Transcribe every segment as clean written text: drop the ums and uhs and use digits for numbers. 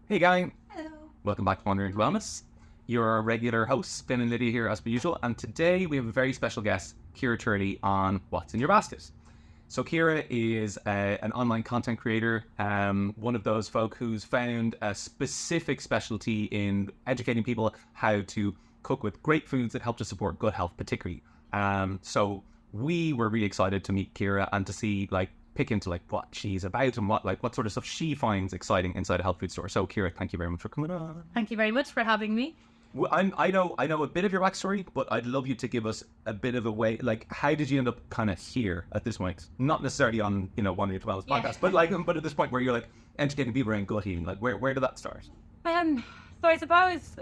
Hey gang, Hello. welcome back to Wandering to Wellness. You're our regular hosts, Ben and Lydia here as per usual, and today we have a very special guest, Ciara Turley, on What's in Your Basket. So Ciara is an online content creator, one of those folk who's found a specific specialty in educating people how to cook with great foods that help to support good health particularly. So we were really excited to meet Ciara and to see pick into what she's about and what sort of stuff she finds exciting inside a health food store. So Ciara, thank you very much for coming on. Thank you very much for having me. Well, I know a bit of your backstory, but I'd love you to give us a bit of a way. How did you end up kind of here at this point? Not necessarily on one of your 12 podcasts, but at this point where you're educating people around gut healing. Where did that start? So I suppose,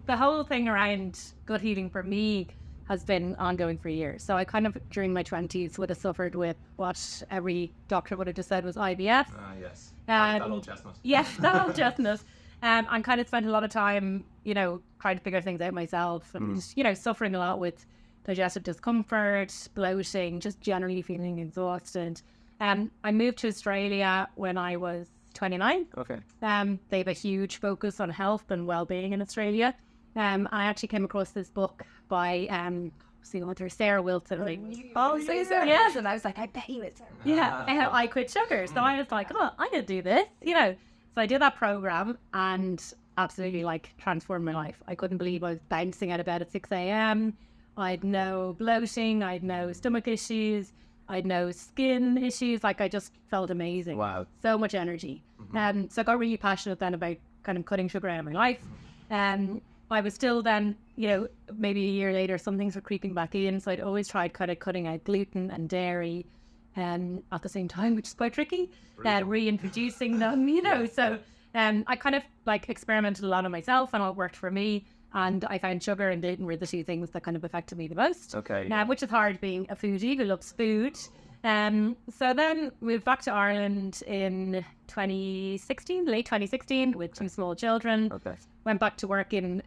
the whole thing around gut healing for me has been ongoing for years. So I kind of during my 20s would have suffered with what every doctor would have just said was IBS. Yes. That old chestnut. Yes, that old chestnut. And kind of spent a lot of time, trying to figure things out myself and, suffering a lot with digestive discomfort, bloating, just generally feeling exhausted. I moved to Australia when I was 29. Okay. They have a huge focus on health and well-being in Australia. I actually came across this book by the author Sarah Wilson. Yes, and I was like, I bet you it's her. Yeah, I quit sugar. So I was like, oh, I could do this, So I did that program and absolutely transformed my life. I couldn't believe I was bouncing out of bed at 6 a.m. I'd no bloating, I'd no stomach issues, I'd no skin issues. I just felt amazing. Wow. So much energy. So I got really passionate then about kind of cutting sugar out of my life. I was still then, maybe a year later, some things were creeping back in. So I'd always tried kind of cutting out gluten and dairy at the same time, which is quite tricky, reintroducing them, So I kind of experimented a lot on myself and it worked for me. And I found sugar and gluten were the two things that kind of affected me the most. Okay. Which is hard being a foodie who loves food. So then moved back to Ireland in late 2016 with two small children. Okay. Went back to work in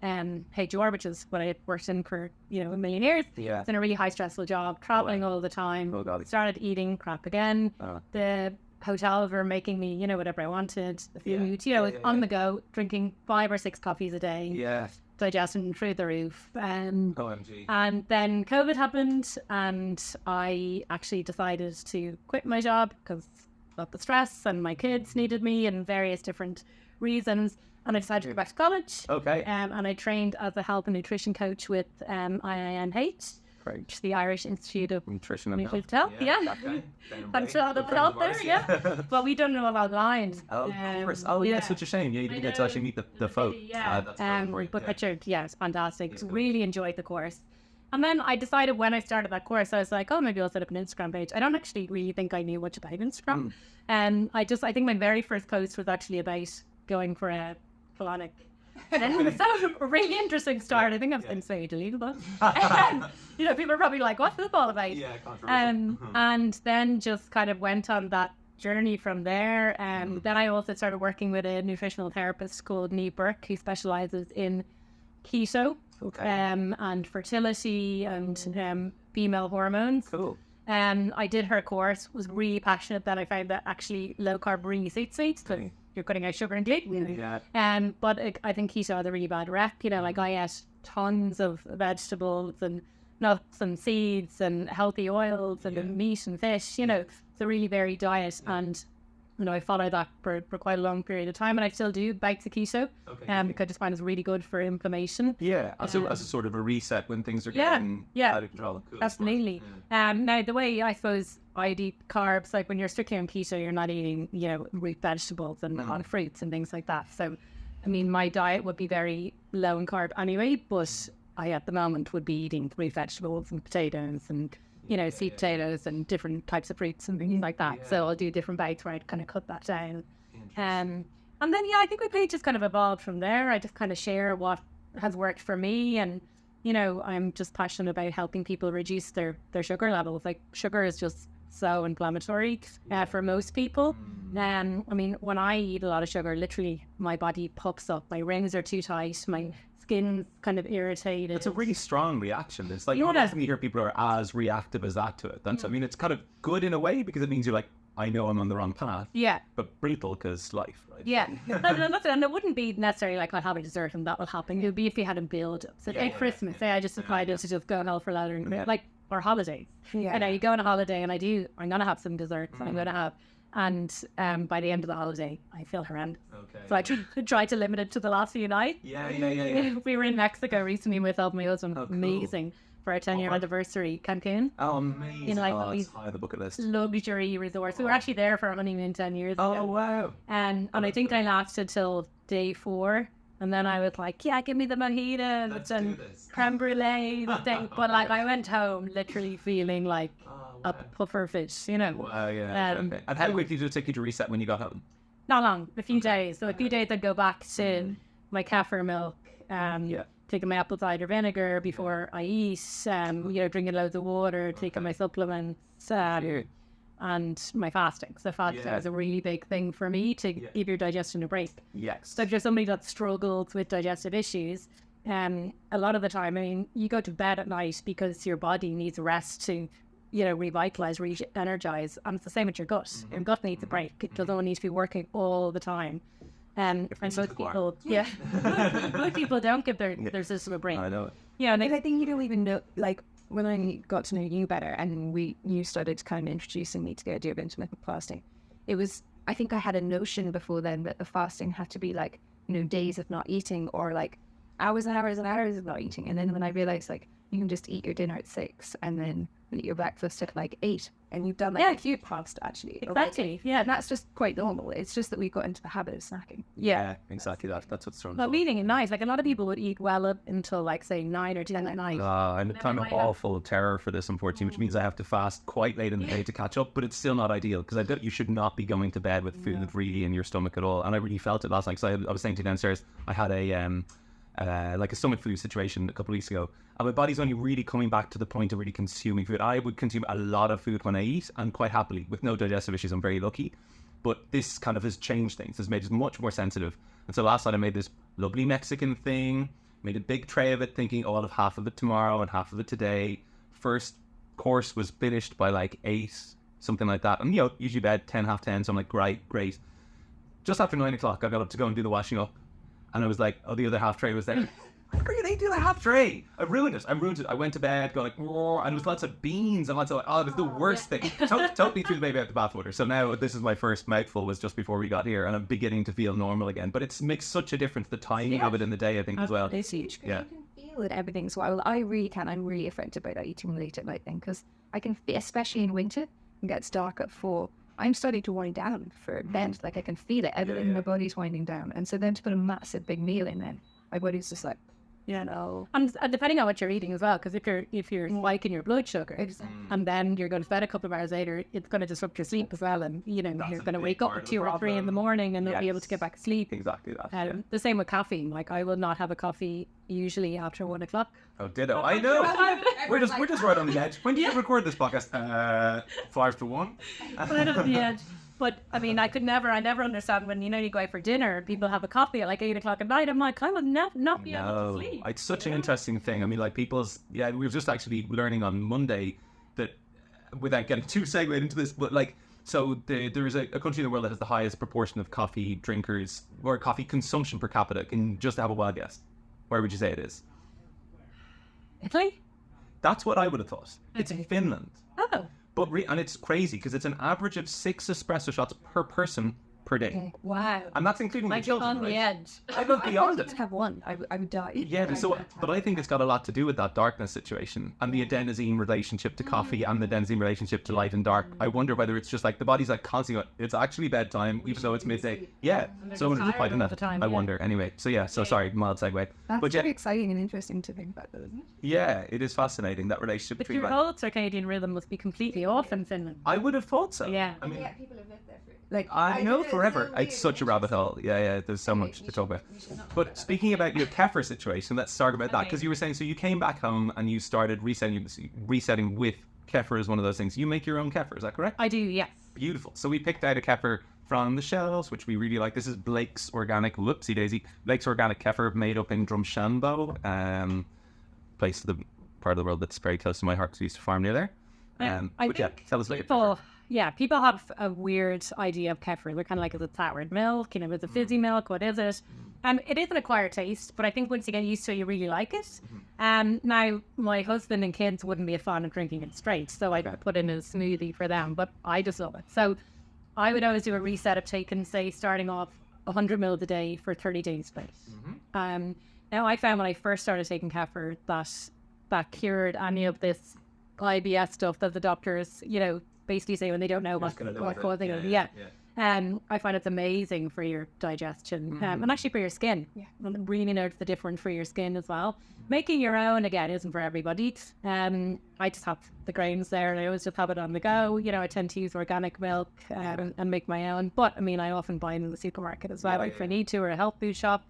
HR, which is what I had worked in for, a million years. Yeah. It's in a really high stressful job, traveling all the time. Oh, God. Started eating crap again. The hotels were making me, whatever I wanted. The food, on the go, drinking 5 or 6 coffees a day. Yeah. Digestion through the roof. OMG. And then COVID happened and I actually decided to quit my job because of the stress and my kids needed me and various different reasons. And I decided to go back to college. Okay. And I trained as a health and nutrition coach with IINH, Great. which is the Irish Institute of Nutrition and Health. Health. Yeah. Okay. I'm sure I'll help there, yeah. But we don't know about lines. Oh, of course. Oh, yeah. It's such a shame. Yeah, you didn't get to actually meet the folk. Yeah. That's great. But Richard, it's fantastic. It's Really enjoyed the course. And then I decided when I started that course, I was like, oh, maybe I'll set up an Instagram page. I don't actually really think I knew much about Instagram. And I think my very first post was actually about going for a colonic. And then it was a really interesting start. I think I've been saying deletable. People are probably like, what's this all about? Yeah, controversial. And then just kind of went on that journey from there. Then I also started working with a nutritional therapist called Niamh Burke, who specializes in keto and fertility and female hormones. Cool. I did her course, was really passionate that I found that actually low carb really suits me. So you're cutting out sugar and gluten. Yeah. But I think keto had a really bad rep. I ate tons of vegetables and nuts and seeds and healthy oils and meat and fish. It's a really varied diet. And I followed that for quite a long period of time, and I still do bouts of keto. Because I just find it's really good for inflammation. Yeah, as a sort of a reset when things are getting out of control. Cool. Absolutely. Now the way I suppose I'd eat carbs, when you're strictly on keto, you're not eating, root vegetables and a lot of fruits and things like that. So, my diet would be very low in carb anyway, but I at the moment would be eating root vegetables and potatoes and sweet potatoes and different types of fruits and things like that. So I'll do different bouts where I'd kind of cut that down. And then, I think my page just kind of evolved from there. I just kind of share what has worked for me. And, I'm just passionate about helping people reduce their sugar levels. Sugar is just so inflammatory for most people. When I eat a lot of sugar, literally my body pops up. My rings are too tight. My skin's kind of irritated. It's a really strong reaction. It's not often you hear people are as reactive as that to it. That's, it's kind of good in a way because it means you're I know I'm on the wrong path. Yeah. But brutal because life, right? Yeah. And it wouldn't be necessarily like I'll have a dessert and that will happen. It would be if you had a build. So at Christmas, say I just decided to just go hell for leather and like, or holidays. Yeah. You know, you go on a holiday and I'm going to have some desserts. I'm going to have, and by the end of the holiday, I feel horrendous. Okay. So I try to limit it to the last few nights. Yeah. We were in Mexico recently with my husband. Oh, cool. Amazing. For our 10-year anniversary, Cancun. Oh, amazing. You know, like it's these high on the bucket list. luxury resorts. We were actually there for our honeymoon 10 years ago. Oh, wow. And I think I lasted till day 4. And then I was like, yeah, give me the mojitos and creme brulee thing. But like I went home literally feeling like a puffer fish, you know. Wow, yeah. Okay. And how quickly did it take you to reset when you got home? Not long, a few days. So a few days I'd go back to my kaffir milk, taking my apple cider vinegar before I eat, drinking loads of water, taking my supplements, and my fasting. So fasting is a really big thing for me to give your digestion a break. Yes. So if you're somebody that struggles with digestive issues, a lot of the time, I mean, you go to bed at night because your body needs rest to, revitalize, re-energize. And it's the same with your gut. Your gut needs a break. It doesn't need to be working all the time. And most people, most people don't give their system a break. I know it. Yeah, and I think you don't even know, like, when I got to know you better and you started kind of introducing me to the idea of intermittent fasting, I think I had a notion before then that the fasting had to be like, days of not eating or like hours and hours and hours of not eating. And then when I realized like you can just eat your dinner at 6 and then eat your breakfast at like 8 and you've done like a huge fast actually. Exactly. Yeah. And that's just quite normal. It's just that we got into the habit of snacking. Yeah, exactly that. That's what's thrown. But eating at night, like a lot of people would eat well up until like say 9 or 10 at night. I'm kind of awful terror for this, unfortunately, which means I have to fast quite late in the day to catch up. But it's still not ideal because you should not be going to bed with food really in your stomach at all. And I really felt it last night. So I was saying to you downstairs, I had a stomach flu situation a couple of weeks ago, and my body's only really coming back to the point of really consuming food. I would consume a lot of food when I eat, and quite happily with no digestive issues. I'm very lucky, but this kind of has changed things. It's made us much more sensitive. And so last night I made this lovely Mexican thing, made a big tray of it, thinking, I'll have half of it tomorrow and half of it today. First course was finished by like 8, something like that, and usually bed 10, half 10. So I'm like, great. Just after 9 o'clock, I got up to go and do the washing up. And I was like, the other half tray was there. How are you going to do the half tray? I ruined it. I went to bed going like, and there was lots of beans and lots of this is the worst thing. Totally threw the baby out the bathwater. So now this is my first mouthful, was just before we got here, and I'm beginning to feel normal again. But it makes such a difference, the timing of it in the day, I think, as well. It's huge. Yeah. You can feel it, everything's wild. I really can. I'm really affected by that eating late at night thing because I can, especially in winter, it gets dark at 4. I'm starting to wind down for bed. Like I can feel it. Everything in my body's winding down. And so then to put a massive big meal in then, my body's just like, no. And depending on what you're eating as well, because if you're spiking your blood sugar, and then you're going to bed a couple of hours later, it's going to disrupt your sleep as well, and you're going to wake up at 2 or 3 in the morning and not be able to get back to sleep. Exactly that. The same with caffeine. Like I will not have a coffee usually after 1 o'clock. Oh, ditto. I know. We're just right on the edge. When did you record this podcast? 5 to 1. Right on the edge. But I mean, I never understand when you go out for dinner and people have a coffee at like 8 o'clock at night. I'm like, I would not be able to sleep. It's such an interesting thing. I mean, like we were just actually learning on Monday that, without getting too segued into this, but like, so there is a country in the world that has the highest proportion of coffee drinkers or coffee consumption per capita. Can you just have a wild guess? Where would you say it is? Italy? That's what I would have thought. It's in Finland. Oh. But and it's crazy because it's an average of 6 espresso shots per person per day. Wow. And that's including the children, on the edge. I go beyond it. To have one, I would die. Yeah, but I think it's got a lot to do with that darkness situation and the adenosine relationship to coffee and the adenosine relationship to light and dark. I wonder whether it's just like the body's like constantly, it's actually bedtime, even though it's midday. Yeah, so I'm just fighting that. I wonder. Anyway, so sorry, mild segue. That's very exciting and interesting to think about, though, isn't it? Yeah, it is fascinating, that relationship But between. your whole circadian rhythm must be completely off in Finland. I would have thought so. Yeah. I mean, People have lived there for I know forever. It's such a rabbit hole. Yeah, there's so much to talk about. But speaking about your kefir situation, let's talk about that, because you were saying, so you came back home and you started resetting with kefir is one of those things. You make your own kefir, is that correct? I do, yes. Beautiful. So we picked out a kefir from the shelves, which we really like. This is Blake's Organic, whoopsie daisy, Blake's Organic Kefir, made up in Drumshanbo, place of the part of the world that's very close to my heart because we used to farm near there. I but yeah, tell us later. People yeah, people have a weird idea of kefir. They're kind of like, is it soured milk? You know, is it fizzy milk? What is it? It is an acquired taste, but I think once you get used to it, you really like it. Now, my husband and kids wouldn't be a fan of drinking it straight, so I put in a smoothie for them, but I just love it. So I would always do a reset of taking, say, starting off 100 mils a day for 30 days straight. Now, I found when I first started taking kefir that cured any of this IBS stuff that the doctors, you know, basically say when they don't know what's causing it. I find it's amazing for your digestion and actually for your skin. And really notice the difference for your skin as well. Making your own, again, isn't for everybody. I just have the grains there and I always just have it on the go. You know, I tend to use organic milk and make my own. But, I mean, I often buy it in the supermarket as well if I need to, or a health food shop.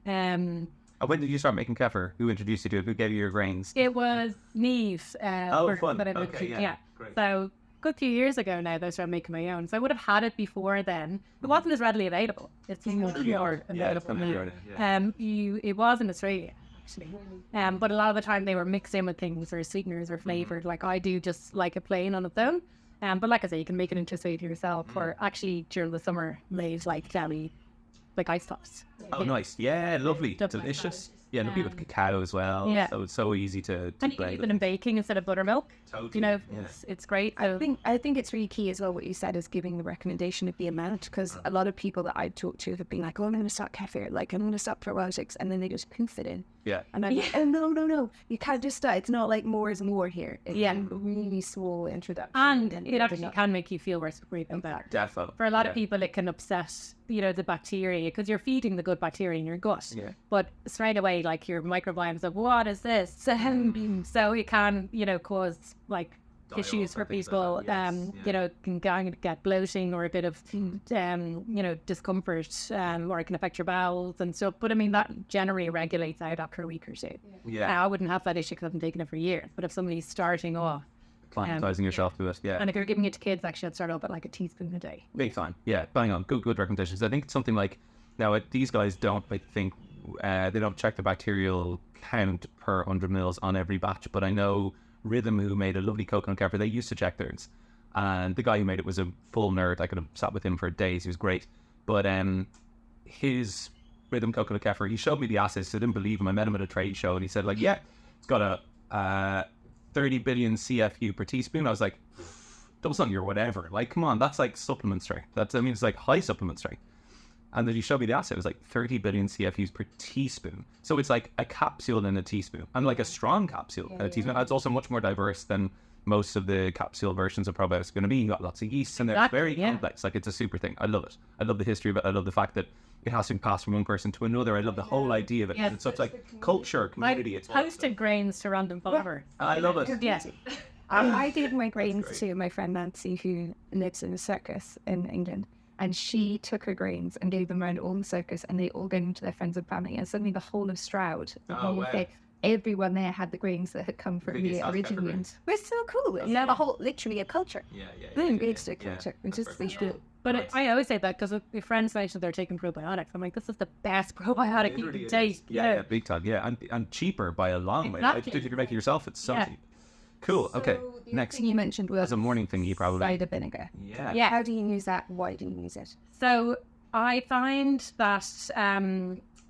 When did you start making kefir? Who introduced you to it? Who gave you your grains? It was Neve. Fun. Yeah. So good few years ago now that I started making my own. So I would have had it before then. It wasn't as readily available. It's more available now. It was in Australia, actually. But a lot of the time they were mixed in with things or sweeteners or flavoured. Like I do just like a plain on its own. But like I say, you can make it into a sweet yourself or actually during the summer made like jelly, like ice pops. Oh, nice. Yeah, lovely. Delicious. Yeah, lovely with cacao as well. Yeah. So it's so easy to and you can use it in baking instead of buttermilk. Totally. You know, it's great. I think it's really key as well what you said is giving the recommendation of the amount, because a lot of people that I talk to have been like, oh, I'm going to start kefir, like I'm going to start probiotics, and then they just poof it in. Yeah. And I'm like, oh, no, you can't just start. It's not like more is more here. It's a really small introduction. And it actually can make you feel worse breathing better. Definitely. For a lot of people, it can upset, you know, the bacteria, because you're feeding the good bacteria in your gut. Yeah. But straight away, like your microbiome's like, what is this? So it can, you know, cause like issues for people. You know, can get bloating or a bit of, you know, discomfort, or it can affect your bowels and stuff. But I mean, that generally regulates out after a week or two. I wouldn't have that issue because I haven't taken it for years. But if somebody's starting off, acclimatizing yourself to it, and if you're giving it to kids, actually, I'd start off at like a teaspoon a day. Big time. Yeah, bang on. Good recommendations. I think it's something like, now these guys don't, I think, they don't check the bacterial count per 100 mils on every batch, but I know Rhythm, who made a lovely coconut kefir, they used to check theirs. And the guy who made it was a full nerd. I could have sat with him for days. He was great. But his Rhythm coconut kefir, he showed me the assays. I didn't believe him. I met him at a trade show and he said, like, yeah, it's got a 30 billion CFU per teaspoon. I was like, double something or whatever. Like, come on, that's like supplement strength. It's like high supplement strength. And then he showed me the assay. It was like 30 billion CFUs per teaspoon. So it's like a capsule in a teaspoon, and like a strong capsule in a teaspoon. It's also much more diverse than most of the capsule versions of probiotics are going to be. You got lots of yeast, and they're very complex. Like, it's a super thing. I love it. I love the history of it. I love the fact that it has to be passed from one person to another. I love the whole idea of it. And it's such like culture, community. It's posted grains to random farmers. I love it. Yeah. I did my grains to my friend Nancy, who lives in a circus in England. And she took her grains and gave them around all the circus, and they all gave them to their friends and family. And suddenly the whole of Stroud, everyone there had the grains that had come from the original ones. We're so cool. Now the whole, literally a culture. It's a culture. It's just cool. But I always say that because if friends mention they're taking probiotics, I'm like, this is the best probiotic you can take. Yeah, big time. Yeah, and cheaper by a long way. Like, if you're making yourself, it's so cheap. Cool. Okay. Next thing you mentioned was as a morning thing, you probably cider vinegar. Yeah. How do you use that? Why do you use it? So I find that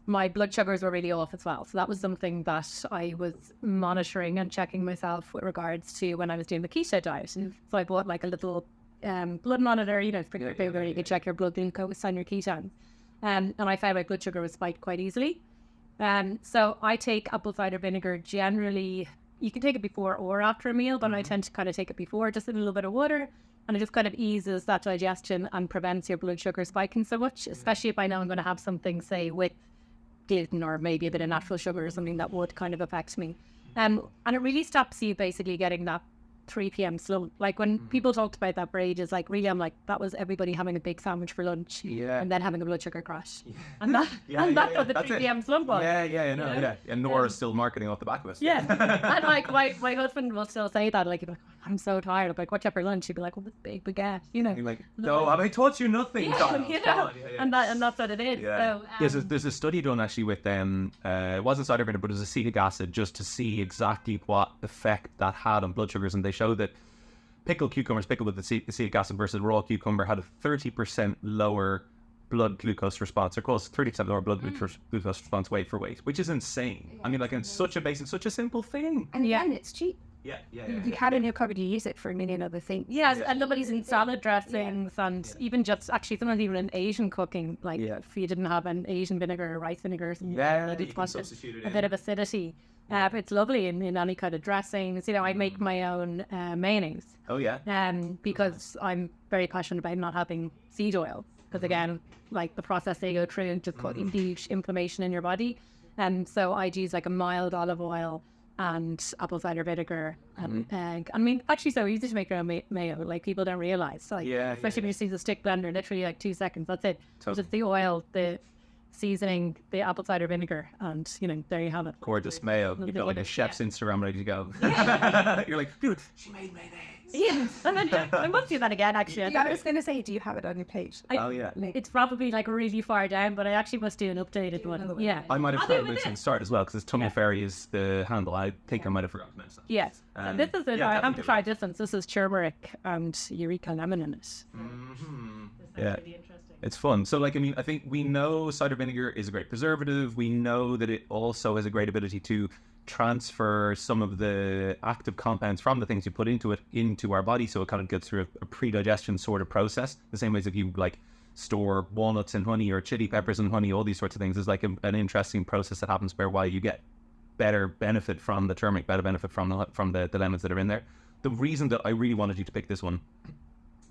my blood sugars were really off as well. So that was something that I was monitoring and checking myself with regards to when I was doing the keto diet. So I bought like a little blood monitor. You know, it's pretty big where you can check your blood glucose and your ketones. And I found my blood sugar was spiked quite easily. So I take apple cider vinegar generally. You can take it before or after a meal, but I tend to kind of take it before, just a little bit of water, and it just kind of eases that digestion and prevents your blood sugar spiking so much, especially if I know I'm going to have something, say, with gluten or maybe a bit of natural sugar or something that would kind of affect me. And it really stops you basically getting that 3 p.m. slump. Like when people talked about that for ages, like really I'm like, that was everybody having a big sandwich for lunch and then having a blood sugar crash. And that's what the 3 p.m. slump was. And Nora's still marketing off the back of us. And like my husband will still say that, like, he'd be like, I'm so tired. I'm like, what's up for lunch? He'd be like, well, this big baguette, you know. You're like, no, have I taught you nothing, child? You know? And that's what it is. So, there's a study done actually with it wasn't cider vinegar, but it was acetic acid, just to see exactly what effect that had on blood sugars, and they showed that pickled cucumbers, pickled with acetic acid versus raw cucumber, had a 30% lower blood glucose response, or close to 30% lower blood glucose response weight for weight, which is insane. I mean, like, it's such a basic, such a simple thing. And again, it's cheap. Yeah. You had in your cupboard, you use it for a million other things. Yes, and nobody's in salad dressings, and even just actually sometimes even in Asian cooking, like if you didn't have an Asian vinegar or rice vinegar, you can want substitute it a in. bit of acidity. It's lovely in any kind of dressings. You know, I make my own mayonnaise. Oh yeah. Because I'm very passionate about not having seed oil. Because again, like the process they go through just causing huge inflammation in your body. And so I'd use like a mild olive oil and apple cider vinegar and egg. I mean, actually so easy to make your own mayo, like people don't realize. Like, especially when you see the stick blender, literally like 2 seconds, that's it. Just the oil, the seasoning, the apple cider vinegar, and you know, there you have it. Gorgeous mayo. You've got like a chef's Instagram ready to go. You're like, dude, she made mayonnaise. Yeah, I must do that again, actually. I was going to say, do you have it on your page? It's probably like really far down, but I actually must do an updated one. Yeah. I might have forgotten this in the start as well, because Tummy Fairy is the handle. I think I might have forgotten to mention that. Yes. And this is it. I haven't tried this one. This is turmeric and eureka lemon in it. Yeah. Really interesting. It's fun. So, like, I mean, I think we know cider vinegar is a great preservative. We know that it also has a great ability to transfer some of the active compounds from the things you put into it into our body, so it kind of gets through a pre-digestion sort of process, the same way as if you like store walnuts in honey or chili peppers in honey, all these sorts of things. There's like an interesting process that happens where while you get better benefit from the turmeric, better benefit from the lemons that are in there. The reason that I really wanted you to pick this one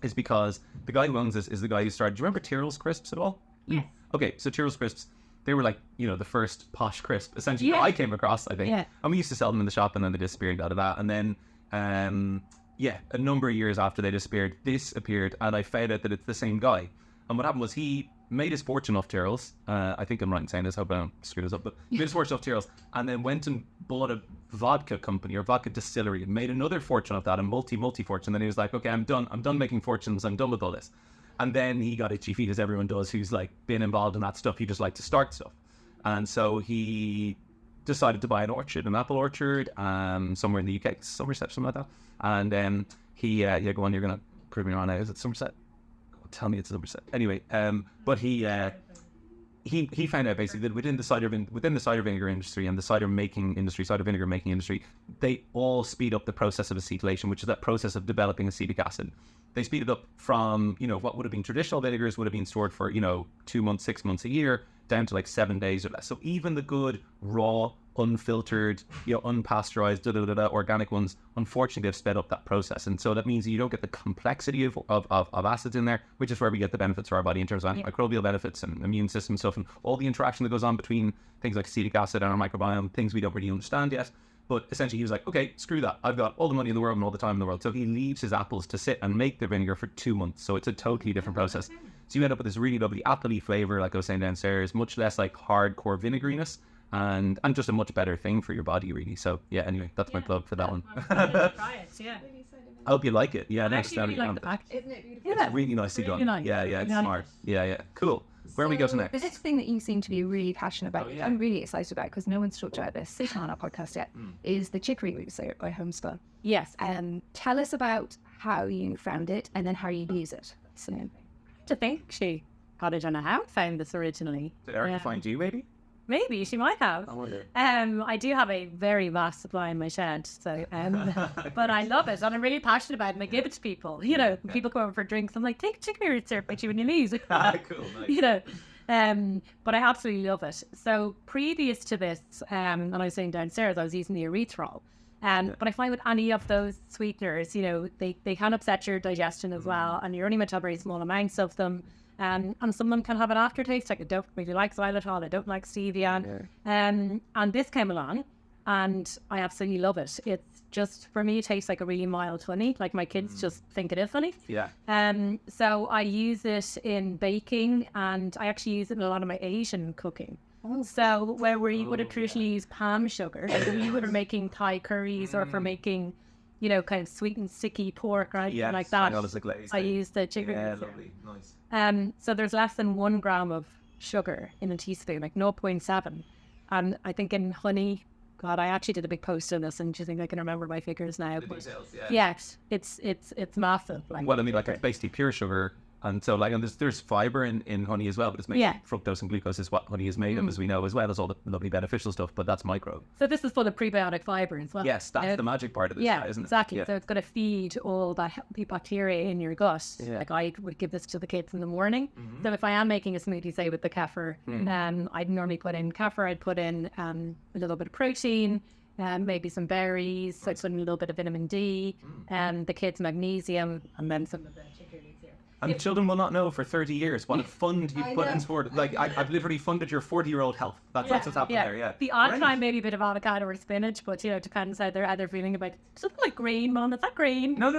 is because the guy who owns this is the guy who started, do you remember Tyrrell's crisps at all? Yes. Okay, so Tyrrell's crisps, they were like, you know, the first posh crisp essentially I came across, I think. Yeah. And we used to sell them in the shop, and then they disappeared out of that. And then, a number of years after they disappeared, this appeared, and I found out that it's the same guy. And what happened was he made his fortune off Tyrrell's. I think I'm right in saying this, hope I don't screw this up, but he made his fortune off Tyrrell's, and then went and bought a vodka company or vodka distillery and made another fortune of that, a multi fortune. Then he was like, okay, I'm done making fortunes, I'm done with all this. And then he got itchy feet, as everyone does who's like been involved in that stuff. He just liked to start stuff. And so he decided to buy an apple orchard, somewhere in the UK, Somerset, something like that. And then he, go on, you're going to prove me wrong now. Is it Somerset? Tell me it's Somerset. Anyway, but he found out basically that within the cider vinegar industry and the cider vinegar making industry, they all speed up the process of acetylation, which is that process of developing acetic acid. They speed it up from, you know, what would have been traditional vinegars would have been stored for, you know, 2 months, 6 months, a year, down to like 7 days or less. So even the good, raw, unfiltered, you know, unpasteurized, organic ones, unfortunately, they've sped up that process. And so that means you don't get the complexity of acids in there, which is where we get the benefits for our body in terms of antimicrobial benefits and immune system stuff and all the interaction that goes on between things like acetic acid and our microbiome, things we don't really understand yet. But essentially he was like, okay, screw that. I've got all the money in the world and all the time in the world. So he leaves his apples to sit and make the vinegar for 2 months. So it's a totally different process. So you end up with this really lovely appley flavor, like I was saying downstairs, much less like hardcore vinegariness, and just a much better thing for your body, really. So yeah, anyway, that's my plug for that one. Try it, yeah. I hope you like it. Yeah, next time. I really like the pack. Isn't it beautiful? It's really nicely done. Nice. Yeah, it's smart. Yeah, cool. Where are we going next? There's this thing that you seem to be really passionate about. Oh, yeah. I'm really excited about because no one's talked about this on our podcast yet. Is the chicory mousse by Homespun. Yes. Tell us about how you found it and then how you use it. So, to think she got it on a house, found this originally. Did Erica find you, maybe? Maybe she might have. I wonder. I do have a very vast supply in my shed, so but I love it and I'm really passionate about it and I give it to people. You know, people come over for drinks. I'm like, take a chicory syrup with you when you leave. Cool, nice. You know, but I absolutely love it. So previous to this, and I was saying downstairs, I was using the erythritol. But I find with any of those sweeteners, you know, they can upset your digestion as well, and you're only meant to have very small amounts of them. And some of them can have an aftertaste. Like I don't really like xylitol, I don't like stevia. And this came along, and I absolutely love it. It's just, for me, it tastes like a really mild honey. Like my kids just think it is honey. Yeah. So I use it in baking, and I actually use it in a lot of my Asian cooking. So where we would have traditionally used palm sugar, like we would have making Thai curries or for making, you know, kind of sweet and sticky pork, right? Yes, like that. I use the chicory. Yeah, lovely, nice. So there's less than 1 gram of sugar in a teaspoon, like 0.7. And I think in honey, God, I actually did a big post on this, and do you think I can remember my figures now? The But details, yeah. yes, it's massive. Like, Well, I mean, like it's basically pure sugar, and so like, and there's fiber in honey as well, but it's made fructose and glucose is what honey is made of, as we know, as well as all the lovely beneficial stuff. But that's micro. so this is full of prebiotic fiber as well. Yes, that's the magic part of this, Yeah, isn't it? exactly. Yeah. So it's going to feed all that healthy bacteria in your gut. Yeah. Like I would give this to the kids in the morning. So if I am making a smoothie, say with the kefir, I'd normally put in kefir. I'd put in a little bit of protein, maybe some berries. So I put in a little bit of vitamin D, and the kids magnesium, and then some of the chicory syrup. And children will not know for 30 years what a fund you put in sport. Like, I've literally funded your 40-year-old health. That's what's happened there, yeah. The odd time, maybe a bit of avocado or spinach, but, depends how they're feeling about it. Something like green, Mum. Is that green? No,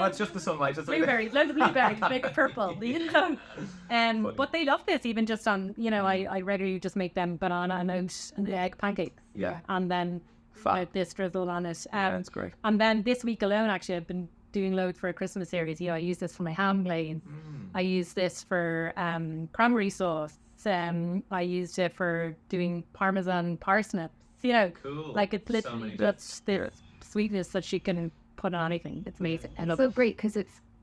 it's just the sunlight. It's like Blueberries, loads of blueberries, make it purple. But they love this, even just on, I regularly just make them banana and oat and egg pancakes. Yeah. And then this drizzle on it. That's great. And then this week alone, actually, I've been doing loads for a Christmas series. I use this for my ham glaze. I use this for cranberry sauce. I used it for doing Parmesan parsnips. Cool. Like it's So literally many just the sweetness that she can put on anything. It's amazing. I love So it. great, because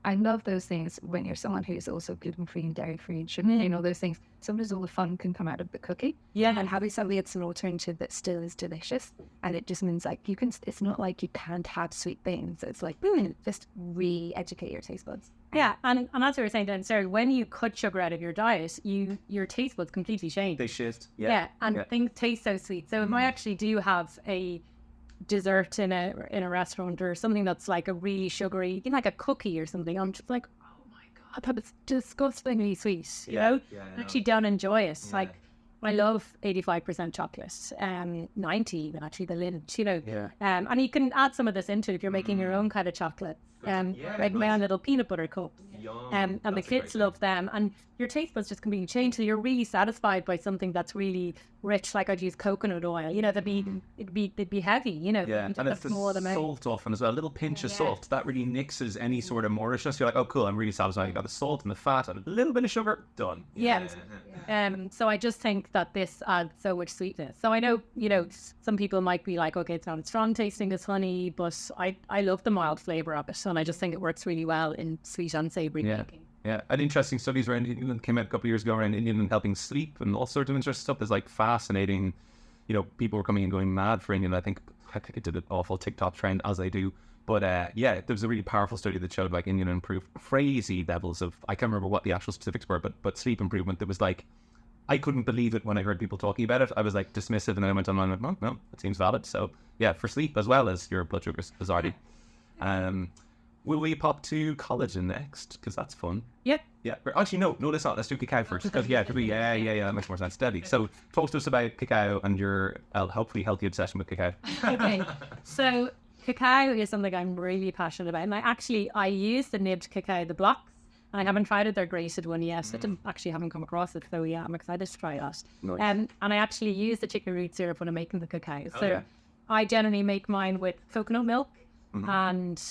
I love those things when you're someone who's also gluten-free and dairy-free and sugar-free and all those things. Sometimes all the fun can come out of the cookie. Yeah. And having something that's an alternative that still is delicious. And it just means like it's not like you can't have sweet things. It's like, just re-educate your taste buds. Yeah, and as we were saying downstairs, when you cut sugar out of your diet, your taste buds completely change. They shift. Yeah, and things taste so sweet. So if I actually do have a dessert in a restaurant or something that's like a really sugary, like a cookie or something, I'm just like, oh my God, that is disgustingly sweet. I actually don't enjoy it. Yeah. Like, I love 85% chocolate, 90 even actually, the Lindt, and you can add some of this into it if you're making your own kind of chocolate. Like my own little peanut butter cups. And the kids love them, and your taste buds just completely change. So you're really satisfied by something that's really rich. Like I'd use coconut oil, it'd be heavy, Yeah, and it's the salt often as well. A little pinch of salt that really nixes any sort of moorishness. You're like, oh, cool, I'm really satisfied. You got the salt and the fat and a little bit of sugar, done. Yeah. So I just think that this adds so much sweetness. So I know, some people might be like, okay, it's not as strong tasting as honey, but I love the mild flavour of it, and I just think it works really well in sweet and savoury baking. Yeah, and interesting studies around England came out a couple of years ago around Indian and helping sleep and all sorts of interesting stuff. There's like fascinating, people were coming and going mad for Indian. I think it did an awful TikTok trend, as they do. But there was a really powerful study that showed like Indian improved crazy levels of, I can't remember what the actual specifics were, but sleep improvement. That was like, I couldn't believe it when I heard people talking about it. I was like dismissive, and then I went online and went, no, it seems valid. So yeah, for sleep as well as your blood sugars, bizarrely. Will we pop to collagen next? Because that's fun. Yep. Yeah. Actually, no, let's not. Let's do cacao first. Because that makes more sense. Steady. So talk to us about cacao and your hopefully healthy obsession with cacao. Okay. So cacao is something I'm really passionate about. And I use the nibbed cacao, the blocks. And I haven't tried it, their grated one yet. I haven't come across it. So yeah, I'm excited to try that. Nice. And I actually use the chicory root syrup when I'm making the cacao. So I generally make mine with coconut milk and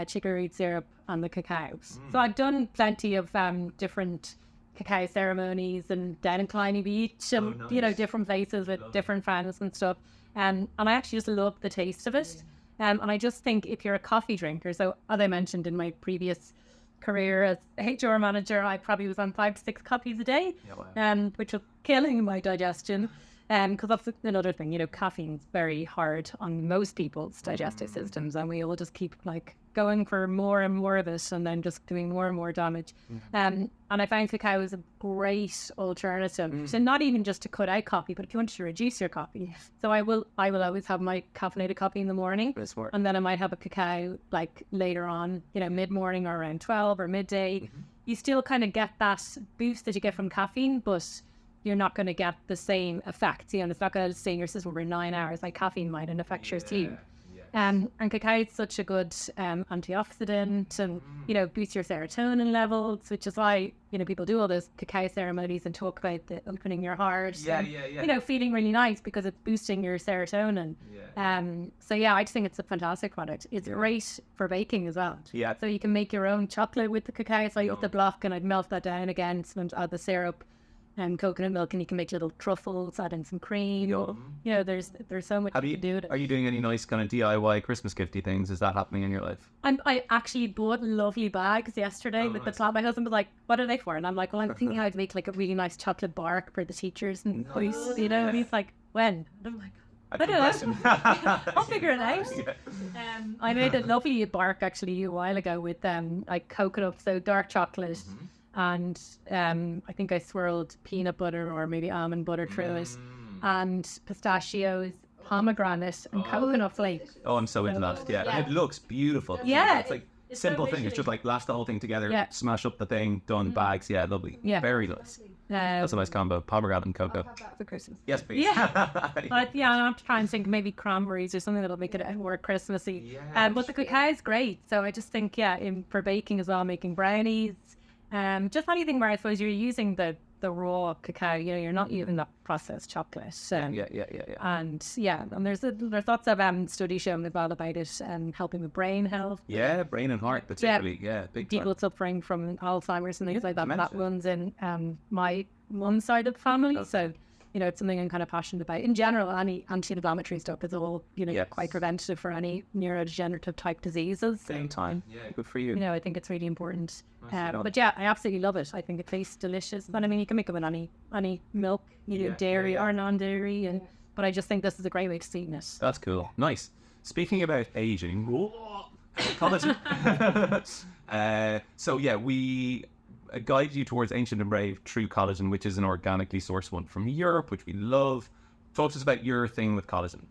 chicory root syrup and the cacao. So I've done plenty of different cacao ceremonies and down in Killiney Beach and different places with different friends and stuff. And I actually just love the taste of it. And I just think if you're a coffee drinker, so as I mentioned in my previous career as HR manager, I probably was on 5 to 6 coffees a day, which was killing my digestion. Because that's another thing, caffeine's very hard on most people's digestive systems, and we all just keep like going for more and more of it, and then just doing more and more damage. And I found cacao is a great alternative, so not even just to cut out coffee, but if you want to reduce your coffee. So I will always have my caffeinated coffee in the morning, and then I might have a cacao like later on, mid-morning or around 12 or midday. You still kind of get that boost that you get from caffeine, but you're not going to get the same effect. It's not going to stay in your system for 9 hours like caffeine might and affect your sleep. And cacao is such a good antioxidant and, boosts your serotonin levels, which is why, people do all those cacao ceremonies and talk about the opening your heart. Feeling really nice because it's boosting your serotonin. I just think it's a fantastic product. It's great for baking as well. So you can make your own chocolate with the cacao. So I use the block and I'd melt that down again and add the syrup. coconut milk, and you can make little truffles, add in some cream. You know, there's so much you can do with it. Are you doing any nice kind of DIY Christmas gifty things? Is that happening in your life? I actually bought lovely bags yesterday with the top. My husband was like, "What are they for?" And I'm like, "Well, I'm thinking how to make like a really nice chocolate bark for the teachers and boys, you know." And he's like, "When?" And I'm like, "I don't know. I'll figure it out." Yeah. I made a lovely bark actually a while ago with like coconut, so dark chocolate, and I think I swirled peanut butter or maybe almond butter through it, and pistachios, pomegranate, and coconut flakes. Oh, I'm so into that. Yeah. And it looks beautiful. Yeah. It's like simple thing. It's just like lash the whole thing together, Yeah. smash up the thing, done, bags. Yeah, lovely. Yeah. Very nice. That's a nice combo. Pomegranate and cocoa. Have that for Christmas. Yes, please. Yeah. But yeah, I'm trying to think maybe cranberries or something that'll make it more Christmassy. Yeah, But the cacao is great. So I just think, for baking as well, making brownies, just anything where I suppose you're using the raw cacao, you know, you're not using that processed chocolate. Yeah. And there's lots of studies showing about it and helping with brain health. Yeah, brain and heart particularly. Yeah, big People part. suffering from Alzheimer's and things like that. dementia. That runs in my mum's side of the family. So, you know, it's something I'm kind of passionate about. In general, any anti-inflammatory stuff is all, you know, Yes. quite preventative for any neurodegenerative type diseases. Same time. Yeah, good for you. You know, I think it's really important. Nice to know. But yeah, I absolutely love it. I think it tastes delicious. But I mean, you can make it with any milk, you know, dairy or non-dairy. But I just think this is a great way to sweeten it. That's cool. Nice. Speaking about aging, collagen. So yeah, we guide you towards Ancient and Brave True Collagen, which is an organically sourced one from Europe, which we love. Talk to us about your thing with collagen.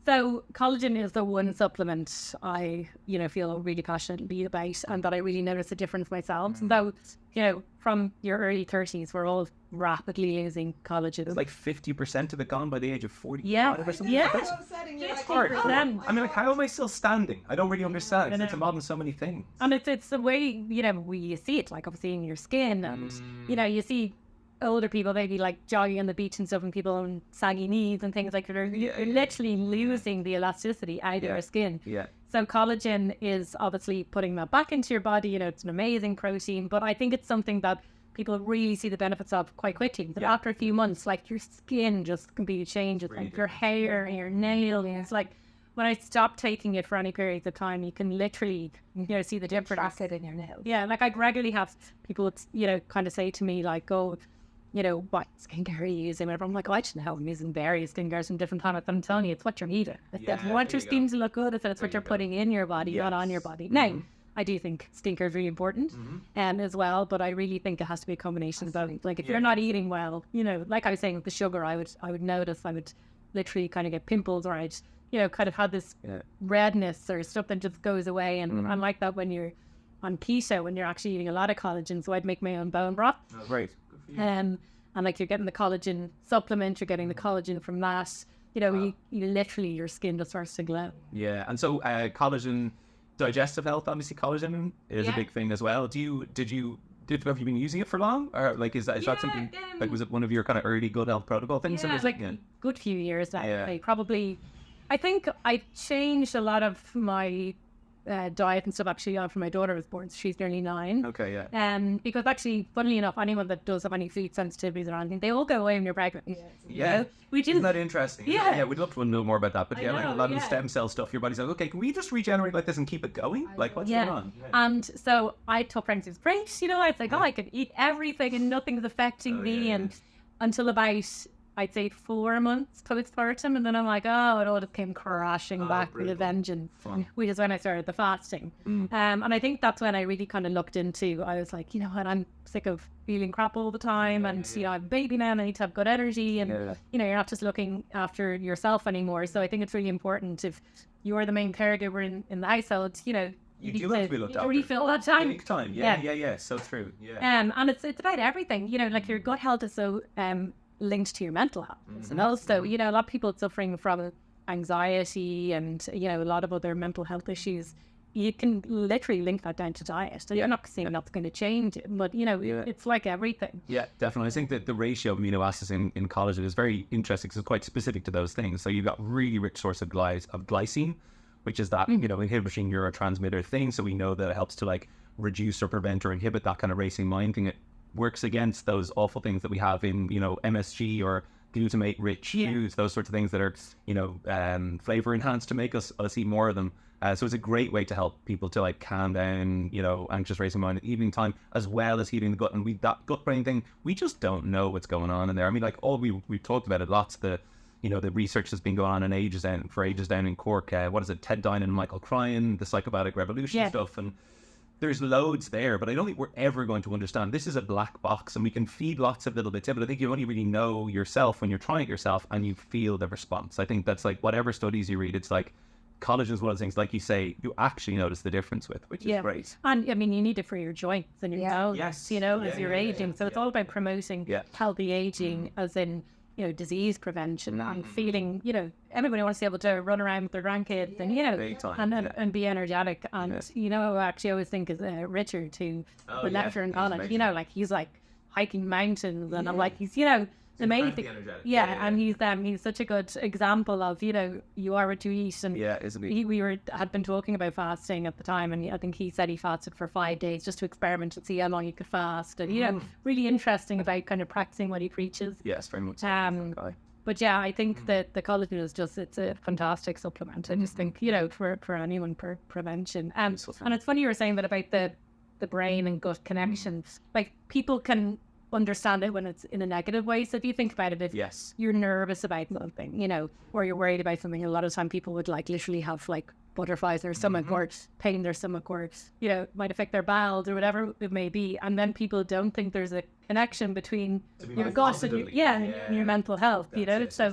So collagen is the one supplement I, you know, feel really passionately about, and that I really notice a difference myself. Though, you know, from your early 30s, we're all rapidly losing collagen. It's like 50% of it gone by the age of 40. Yeah, yeah. That's hard. I mean, like, how am I still standing? I don't really understand. It's involved in so many things. And it's the way, you know, you see it, like obviously in your skin, and you know, you see older people maybe like jogging on the beach and stuff, and people on saggy knees and things like that. You're literally losing the elasticity out of your skin. Yeah. So collagen is obviously putting that back into your body. You know, it's an amazing protein, but I think it's something that people really see the benefits of quite quickly. But after a few months, like your skin just completely changes, like your hair, your nails. It's like when I stopped taking it for any periods of time, you can literally, you know, see the difference. Track it in your nails. Yeah, like I regularly have people, you know, kind of say to me like, "Oh, you know, what skincare are you using?" Whatever. I'm like, "Oh, I don't know. I'm using various skincare from different times." But I'm telling you, it's what you're eating. If you want your skin to look good, it's what you're putting in your body, not on your body. Now, I do think skincare is really important as well, but I really think it has to be a combination of both. Like if you're not eating well, you know, like I was saying with the sugar, I would notice I would literally kind of get pimples, or I'd, you know, kind of have this redness or stuff that just goes away. And I'm like that when you're on keto, when you're actually eating a lot of collagen. So I'd make my own bone broth. Oh, great. Good for you. And like you're getting the collagen supplement, you're getting the collagen from that. You know, you literally, your skin just starts to glow. Yeah, and so collagen, digestive health, obviously collagen is a big thing as well. Have you been using it for long, or like is that something like, was it one of your kind of early good health protocol things? Yeah, Or was like it, good few years now. Yeah. Like, probably, I think I changed a lot of my diet and stuff actually after my daughter was born. So she's nearly 9. Okay, yeah. Because actually, funnily enough, anyone that does have any food sensitivities or anything, they all go away when you're pregnant. Yeah. Which Isn't is that interesting? Yeah. Yeah, we'd love to know more about that. But I yeah, like a know, lot of the yeah. stem cell stuff, your body's like, okay, can we just regenerate like this and keep it going? Like, what's going on? Yeah. And so I took pregnancy was great, you know, I was like, I could eat everything and nothing's affecting me. And until about, I'd say 4 months postpartum, and then I'm like, it all just came crashing back with a vengeance, which is when I started the fasting. And I think that's when I really kind of looked into, I was like, you know what, I'm sick of feeling crap all the time, and you know, I'm a baby now and I need to have good energy, and you know, you're not just looking after yourself anymore. So I think it's really important, if you're the main caregiver in the household, you know, you do have to be looked after. refill that time. Big time. Yeah. So true. Yeah. And it's about everything, you know, like your gut health is so linked to your mental health. And also, you know, a lot of people suffering from anxiety and, you know, a lot of other mental health issues, you can literally link that down to diet. So you're not saying that's going to change it, but, you know, it's like everything. Yeah, definitely. I think that the ratio of amino acids in collagen is very interesting because it's quite specific to those things. So you've got really rich source of glycine, which is that, you know, inhibiting neurotransmitter thing. So we know that it helps to like reduce or prevent or inhibit that kind of racing mind thing. works against those awful things that we have in, you know, MSG or glutamate rich foods, those sorts of things that are, you know, flavor enhanced to make us eat more of them. So it's a great way to help people to like calm down, you know, anxious racing mind at evening time, as well as healing the gut. And that gut brain thing, we just don't know what's going on in there. I mean, like we've talked about it lots. The research has been going on for ages down in Cork. What is it? Ted Dine and Michael Cryan, the psychobiotic revolution stuff. And there's loads there, but I don't think we're ever going to understand. This is a black box, and we can feed lots of little bits in, but I think you only really know yourself when you're trying it yourself and you feel the response. I think that's like whatever studies you read, it's like collagen is one of the things, like you say, you actually notice the difference with, which is great. And I mean, you need it for your joints and your bones, you know, as you're aging. So it's all about promoting healthy aging, as in, you know, disease prevention and feeling, you know, everybody wants to be able to run around with their grandkids and, you know, and be energetic. And, you know, actually I always think is Richard, who the lecturer in college, you know, like he's like hiking mountains and I'm like, he's, you know, amazing. And he's such a good example of, you know, you are what you eat. And isn't he? had been talking about fasting at the time, and I think he said he fasted for 5 days just to experiment and see how long he could fast. And, you know, really interesting about kind of practicing what he preaches. Yes, very much. But yeah, I think that the collagen is just, it's a fantastic supplement. I just think, you know, for anyone, for prevention. And it's funny you were saying that about the brain and gut connections. Like, people can understand it when it's in a negative way. So if you think about it, if you're nervous about something, you know, or you're worried about something, a lot of time people would like literally have like butterflies in their stomach or pain in their stomach, or, you know, it might affect their bowels or whatever it may be. And then people don't think there's a connection between your gut and your mental health, you know. So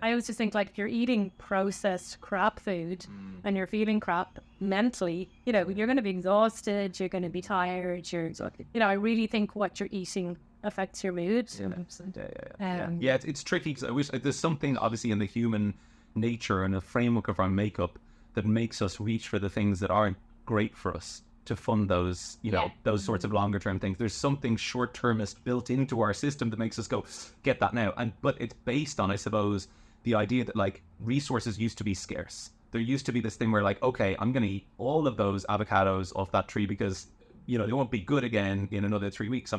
I always just think, like, if you're eating processed crap food and you're feeling crap mentally, you know, you're going to be exhausted, you're going to be tired, you know, I really think what you're eating affects your mood. It's tricky, because I wish there's something obviously in the human nature and the framework of our makeup that makes us reach for the things that aren't great for us to fund those, you know, those sorts of longer term things. There's something short termist built into our system that makes us go, get that now. But it's based on, I suppose, the idea that like resources used to be scarce. There used to be this thing where like, okay, I'm going to eat all of those avocados off that tree because, you know, they won't be good again in another 3 weeks.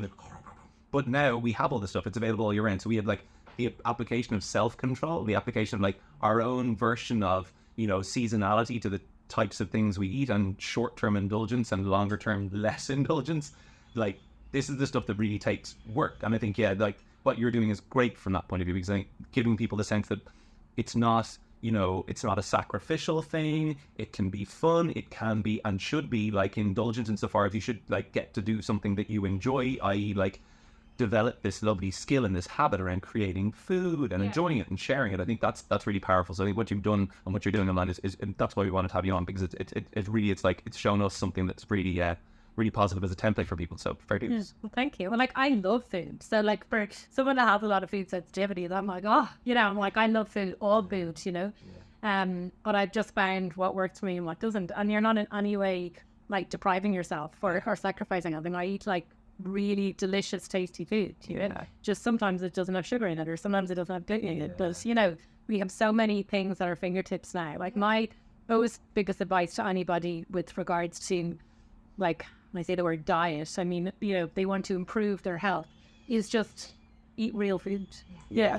But now we have all this stuff. It's available all year round. So we have like the application of self-control, the application of like our own version of, you know, seasonality to the types of things we eat, and short-term indulgence and longer-term less indulgence. Like, this is the stuff that really takes work. And I think, like what you're doing is great from that point of view, because I think giving people the sense that it's not, you know, it's not a sacrificial thing. It can be fun. It can be and should be like indulgence insofar as you should like get to do something that you enjoy, i.e. like develop this lovely skill and this habit around creating food and enjoying it and sharing it. I think that's really powerful. So I think what you've done and what you're doing online is that's why we wanted to have you on, because it really, it's like, it's shown us something that's really really positive as a template for people. So fair dues. Well, thank you. Well, like, I love food. So like, for someone that has a lot of food sensitivities, I'm like, you know, I'm like, I love food, all food, you know. But I've just found what works for me and what doesn't. And you're not in any way like depriving yourself or sacrificing anything. I eat like really delicious, tasty food, you know. Just sometimes it doesn't have sugar in it, or sometimes it doesn't have gluten in it. But, you know, we have so many things at our fingertips now. Like, my most biggest advice to anybody with regards to, like, when I say the word diet, I mean, you know, they want to improve their health, is just eat real food.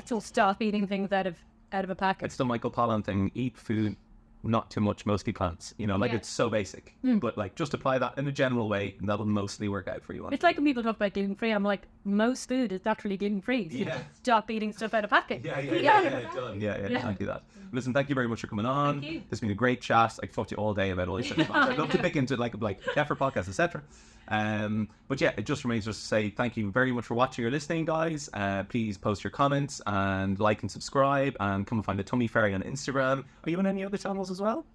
So stop eating things out of a packet. It's the Michael Pollan thing: eat food, not too much, mostly plants. You know, like, it's so basic, but like, just apply that in a general way and that'll mostly work out for you. It's like when people talk about gluten free, I'm like, most food is naturally gluten free. So stop eating stuff out of packet. Can't do that. Listen, thank you very much for coming on. This has been a great chat. I could talk to you all day about all these things. I'd love to pick into like effort podcasts, etc. But yeah, it just remains just to say thank you very much for watching or listening, guys. Please post your comments and like and subscribe, and come and find the Tummy Fairy on Instagram. Are you on any other channels as well?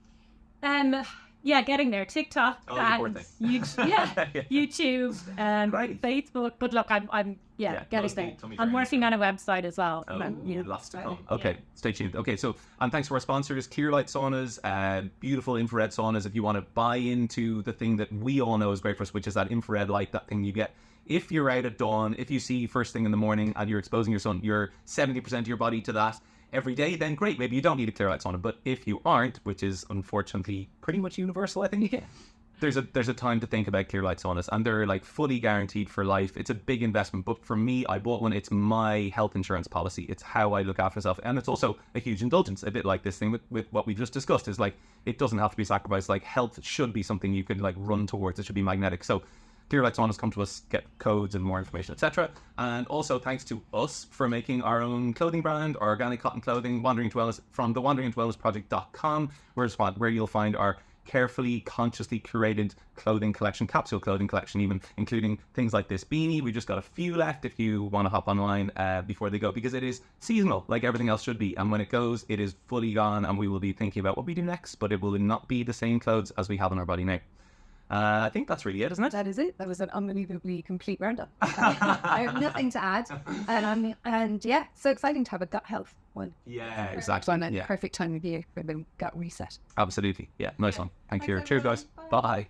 Getting there. TikTok and YouTube and Facebook. But look, I'm getting there. I'm working on a website as well. Lots to come. Okay, stay tuned. Okay, so, and thanks to our sponsors, Clearlight Saunas, beautiful infrared saunas. If you want to buy into the thing that we all know is great for us, which is that infrared light, that thing you get if you're out at dawn, if you see first thing in the morning and you're exposing your sun, you're 70% of your body to that every day, then great, maybe you don't need a Clearlight sauna. But if you aren't, which is unfortunately pretty much universal, I think, there's a time to think about clear light saunas, and they're like fully guaranteed for life. It's a big investment, but for me, I bought one. It's my health insurance policy. It's how I look after myself, and it's also a huge indulgence. A bit like this thing with what we just discussed is like, it doesn't have to be sacrificed. Like, health should be something you could like run towards. It should be magnetic. So clear light saunas, come to us, get codes and more information, etc. And also thanks to us for making our own clothing brand, our organic cotton clothing, Wandering into Wellness, from the wanderingintowellnessproject.com, where you'll find our carefully, consciously curated clothing collection, capsule clothing collection, even including things like this beanie. We just got a few left if you want to hop online before they go, because it is seasonal, like everything else should be. And when it goes, it is fully gone, and we will be thinking about what we do next, but it will not be the same clothes as we have on our body now. I think that's really it, isn't it? That is it. That was an unbelievably complete roundup. I have nothing to add. And yeah, so exciting to have a gut health one. Yeah, exactly. Perfect time of year for the gut reset. Absolutely. Yeah, nice one. Thank you. Cheers, guys. Bye.